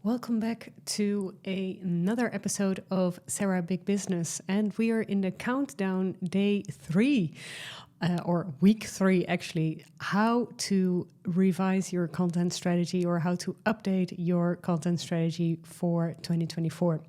Welcome back to another episode of Sarah Big Business, and we are in the countdown day 3, or week 3 actually, how to revise your content strategy or how to update your content strategy for 2024.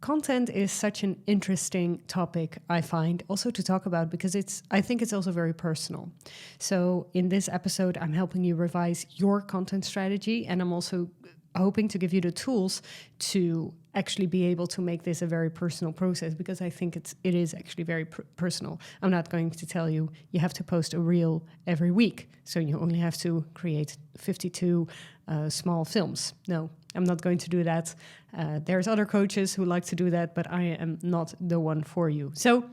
Content is such an interesting topic, I find, also to talk about because I think it's also very personal. So in this episode, I'm helping you revise your content strategy, and I'm also hoping to give you the tools to actually be able to make this a very personal process, because I think it is actually very personal. I'm not going to tell you have to post a reel every week, so you only have to create 52 small films. No, I'm not going to do that. There's other coaches who like to do that, but I am not the one for you. So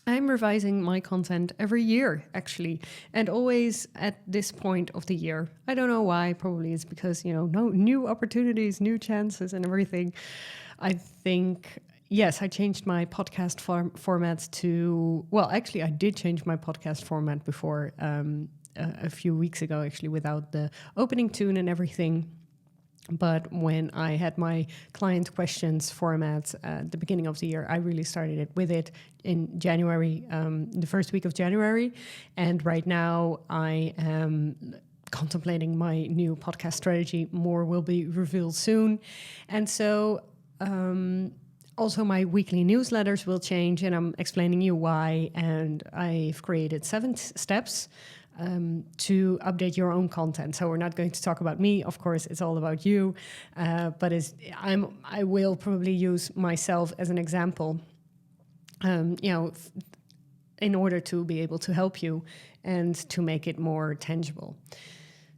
I'm revising my content every year, actually, and always at this point of the year. I don't know why. Probably it's because, no new opportunities, new chances and everything. I think, yes, I changed my podcast format to, well, actually, I did change my podcast format before a few weeks ago, actually, without the opening tune and everything. But when I had my client questions format at the beginning of the year, I really started it with it in January, the first week of January. And right now I am contemplating my new podcast strategy. More will be revealed soon. And so also my weekly newsletters will change, and I'm explaining you why. And I've created 7 steps to update your own content. So we're not going to talk about me, of course, it's all about you. But I will probably use myself as an example, in order to be able to help you and to make it more tangible.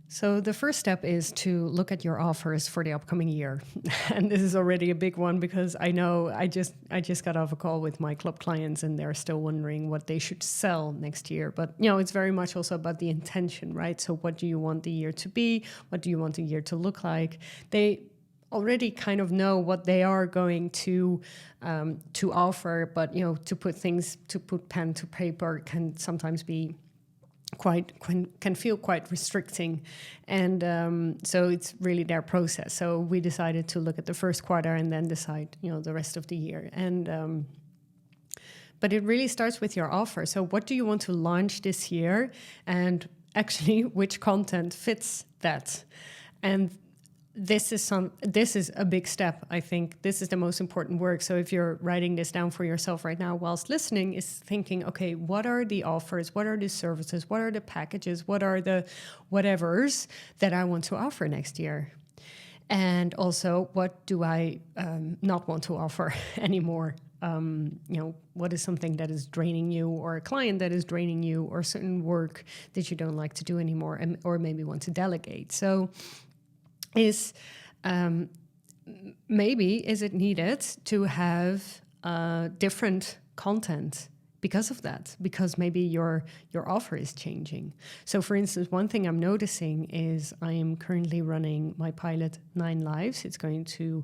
So the first step is to look at your offers for the upcoming year. And this is already a big one because I know I just got off a call with my club clients and they're still wondering what they should sell next year. But, it's very much also about the intention, right? So what do you want the year to be? What do you want the year to look like? They already kind of know what they are going to offer, but, to put pen to paper can sometimes be can feel quite restricting, and so it's really their process. So we decided to look at the first quarter and then decide the rest of the year. And but it really starts with your offer. So what do you want to launch this year, and actually which content fits that? And this is a big step. I think this is the most important work. So if you're writing this down for yourself right now whilst listening, is thinking, okay, what are the offers? What are the services? What are the packages? What are the whatevers that I want to offer next year? And also, what do I not want to offer anymore? What is something that is draining you, or a client that is draining you, or certain work that you don't like to do anymore, or maybe want to delegate? So is it needed to have different content because of that? Because maybe your offer is changing. So for instance, one thing I'm noticing is I am currently running my pilot 9 Lives. It's going to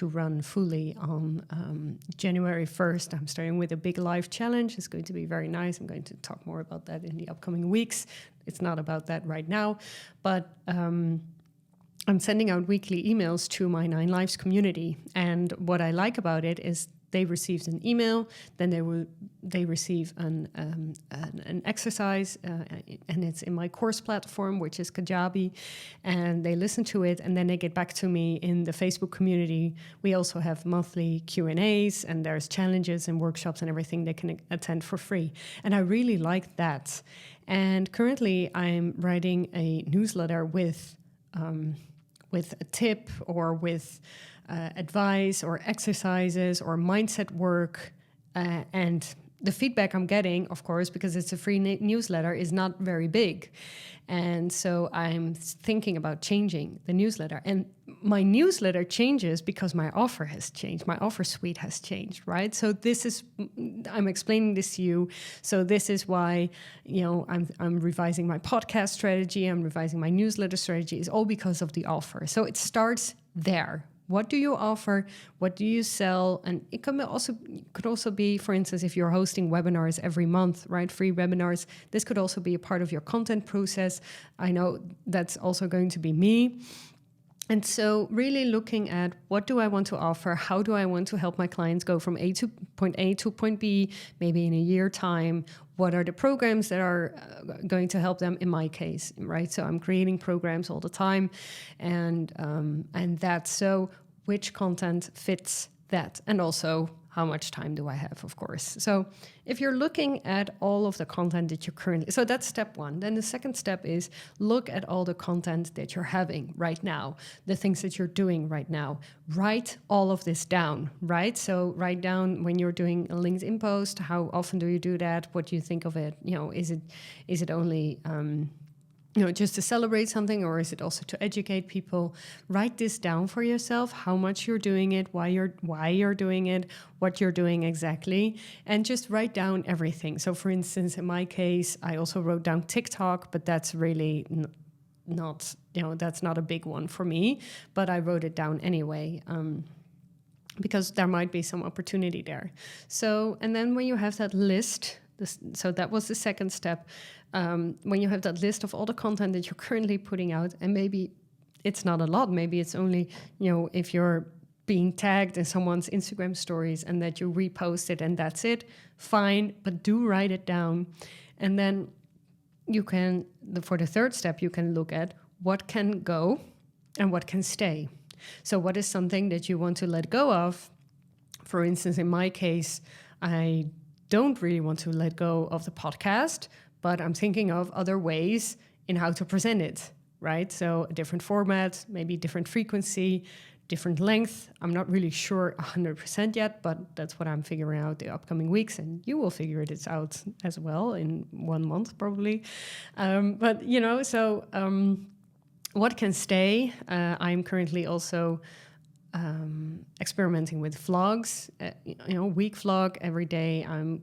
run fully on January 1st. I'm starting with a big live challenge. It's going to be very nice. I'm going to talk more about that in the upcoming weeks. It's not about that right now, but I'm sending out weekly emails to my 9 Lives community. And what I like about it is they received an email, then they receive an exercise, and it's in my course platform, which is Kajabi, and they listen to it, and then they get back to me in the Facebook community. We also have monthly Q&As, and there's challenges and workshops and everything they can attend for free. And I really like that. And currently I'm writing a newsletter with a tip, or with advice, or exercises, or mindset work. And the feedback I'm getting, of course, because it's a free newsletter, is not very big. And so I'm thinking about changing the newsletter. And my newsletter changes because my offer has changed. My offer suite has changed, right? So I'm explaining this to you. So this is why, I'm revising my podcast strategy. I'm revising my newsletter strategy. It's all because of the offer. So it starts there. What do you offer? What do you sell? And it could also be, for instance, if you're hosting webinars every month, right? Free webinars. This could also be a part of your content process. I know that's also going to be me. And so really looking at what do I want to offer? How do I want to help my clients go from point A to point B, maybe in a year time? What are the programs that are going to help them in my case, right? So I'm creating programs all the time, and that's so which content fits that, and also how much time do I have, of course. So if you're looking at all of the content that you're currently, so that's step one. Then the second step is look at all the content that you're having right now, the things that you're doing right now. Write all of this down, right? So write down when you're doing a LinkedIn post, how often do you do that? What do you think of it? Is it only just to celebrate something, or is it also to educate people? Write this down for yourself, how much you're doing it, why you're doing it, what you're doing exactly, and just write down everything. So for instance, in my case, I also wrote down TikTok, but that's really not, that's not a big one for me, but I wrote it down anyway. Because there might be some opportunity there. So, and then when you have that list, so that was the second step. When you have that list of all the content that you're currently putting out, and maybe it's not a lot, maybe it's only, if you're being tagged in someone's Instagram stories and that you repost it and that's it, fine, but do write it down. And then you can, for the third step, you can look at what can go and what can stay. So what is something that you want to let go of? For instance, in my case, I don't really want to let go of the podcast, but I'm thinking of other ways in how to present it, right? So a different format, maybe different frequency, different length. I'm not really sure 100% yet, but that's what I'm figuring out the upcoming weeks, and you will figure it out as well in 1 month probably. What can stay? I'm currently also experimenting with vlogs, week vlog every day. I'm,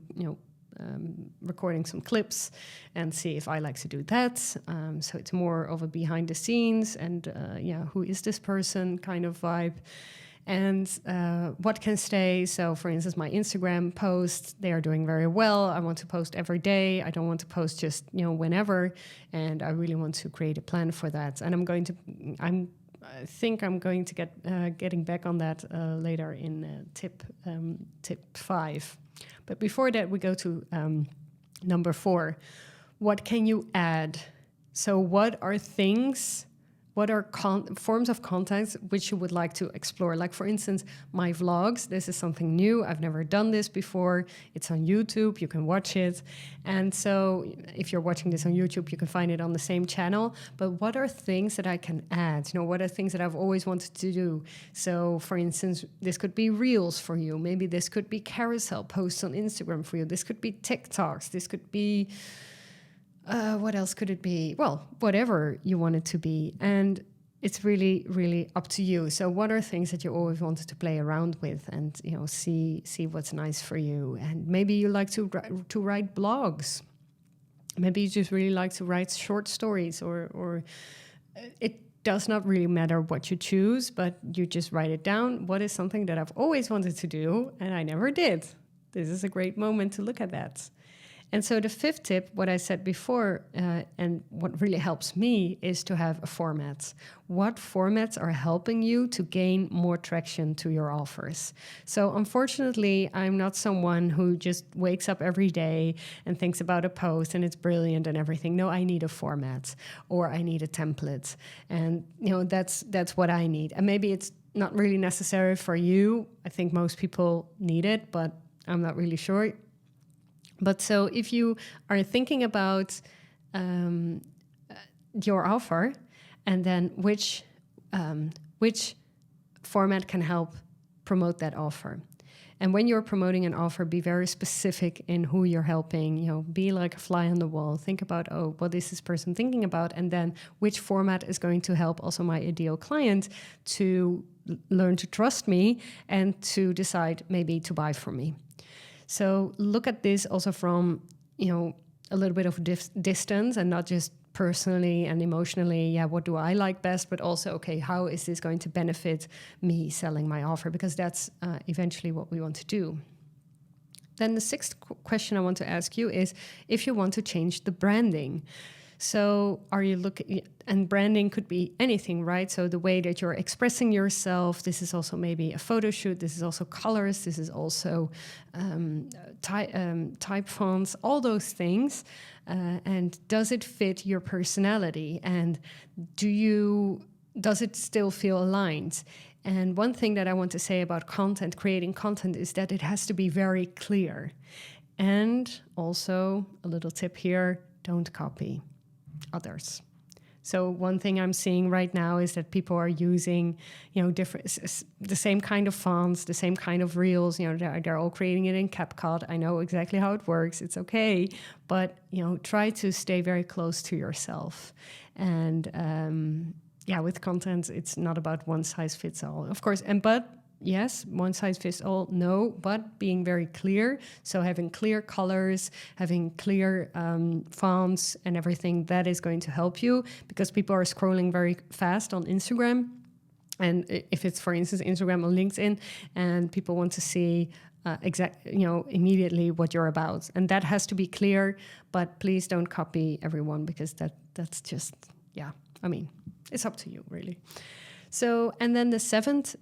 recording some clips and see if I like to do that. So it's more of a behind the scenes and, who is this person kind of vibe. And what can stay? So for instance, my Instagram posts, they are doing very well. I want to post every day. I don't want to post just, whenever. And I really want to create a plan for that. And I think I'm going to getting back on that later in tip 5. But before that, we go to number 4. What can you add? So what are forms of content which you would like to explore? Like, for instance, my vlogs. This is something new. I've never done this before. It's on YouTube. You can watch it. And so if you're watching this on YouTube, you can find it on the same channel. But what are things that I can add? What are things that I've always wanted to do? So, for instance, this could be Reels for you. Maybe this could be carousel posts on Instagram for you. This could be TikToks. This could be... what else could it be? Well, whatever you want it to be. And it's really, really up to you. So what are things that you always wanted to play around with and, see what's nice for you? And maybe you like to write blogs. Maybe you just really like to write short stories, or it does not really matter what you choose, but you just write it down. What is something that I've always wanted to do and I never did? This is a great moment to look at that. And so the 5th tip, what I said before, and what really helps me, is to have a format. What formats are helping you to gain more traction to your offers? So unfortunately, I'm not someone who just wakes up every day and thinks about a post and it's brilliant and everything. No, I need a format, or I need a template. And that's what I need. And maybe it's not really necessary for you. I think most people need it, but I'm not really sure. But so if you are thinking about your offer, and then which format can help promote that offer. And when you're promoting an offer, be very specific in who you're helping. Be like a fly on the wall. Think about, what is this person thinking about? And then which format is going to help also my ideal client to learn to trust me and to decide maybe to buy from me. So look at this also from, a little bit of distance, and not just personally and emotionally. What do I like best? But also, okay, how is this going to benefit me selling my offer? Because that's eventually what we want to do. Then the 6th question I want to ask you is if you want to change the branding. So are you looking, and branding could be anything, right? So the way that you're expressing yourself, this is also maybe a photo shoot, this is also colors, this is also type fonts, all those things. And does it fit your personality? And does it still feel aligned? And one thing that I want to say about content, creating content, is that it has to be very clear. And also, a little tip here, don't copy others. So one thing I'm seeing right now is that people are using, the same kind of fonts, the same kind of reels. They're all creating it in CapCut. I know exactly how it works. It's okay, but try to stay very close to yourself. And with content, it's not about one size fits all, of course. But yes, one size fits all, no, but being very clear. So having clear colors, having clear fonts and everything, that is going to help you, because people are scrolling very fast on Instagram. And if it's, for instance, Instagram or LinkedIn, and people want to see immediately what you're about. And that has to be clear, but please don't copy everyone, because that's just, it's up to you, really. So, and then the seventh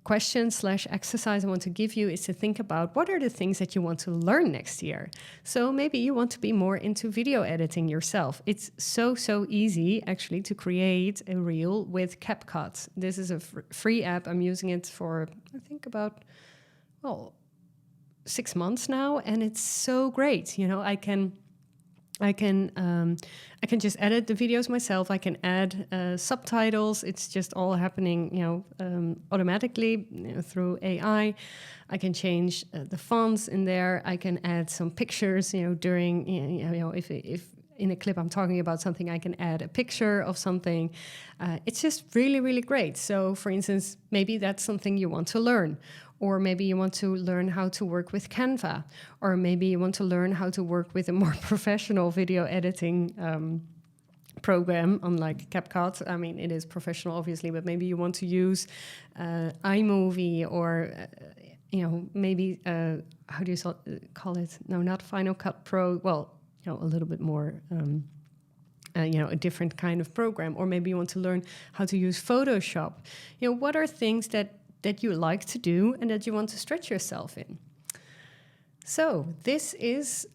question/exercise I want to give you is to think about what are the things that you want to learn next year. So maybe you want to be more into video editing yourself. It's so easy actually to create a reel with CapCut. This is a free app. I'm using it for, I think, about 6 months now, and it's so great. I can just edit the videos myself. I can add subtitles. It's just all happening, automatically through AI. I can change the fonts in there. I can add some pictures, during, if in a clip I'm talking about something, I can add a picture of something. It's just really, really great. So, for instance, maybe that's something you want to learn. Or maybe you want to learn how to work with Canva. Or maybe you want to learn how to work with a more professional video editing program, unlike CapCut. I mean, it is professional, obviously, but maybe you want to use iMovie or, maybe, how do you call it? No, not Final Cut Pro. Well, a little bit more, a different kind of program. Or maybe you want to learn how to use Photoshop. What are things that you like to do and that you want to stretch yourself in? So this is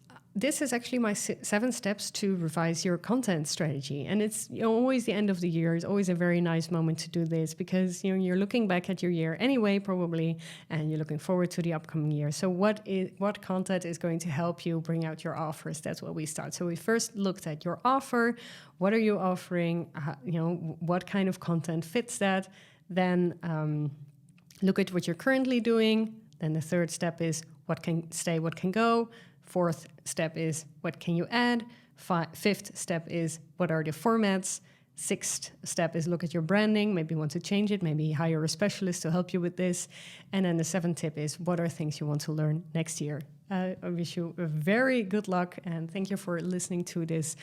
actually my 7 steps to revise your content strategy. And it's always the end of the year. It's always a very nice moment to do this, because you're looking back at your year anyway, probably, and you're looking forward to the upcoming year. So what content is going to help you bring out your offers? That's where we start. So we first looked at your offer. What are you offering? What kind of content fits that? Then look at what you're currently doing. Then the third step is what can stay, what can go. Fourth step is what can you add. Fifth step is what are the formats. Sixth step is look at your branding. Maybe you want to change it. Maybe hire a specialist to help you with this. And then the 7th tip is what are things you want to learn next year. I wish you a very good luck, and thank you for listening to this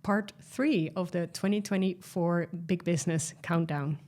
part 3 of the 2024 Big Business Countdown.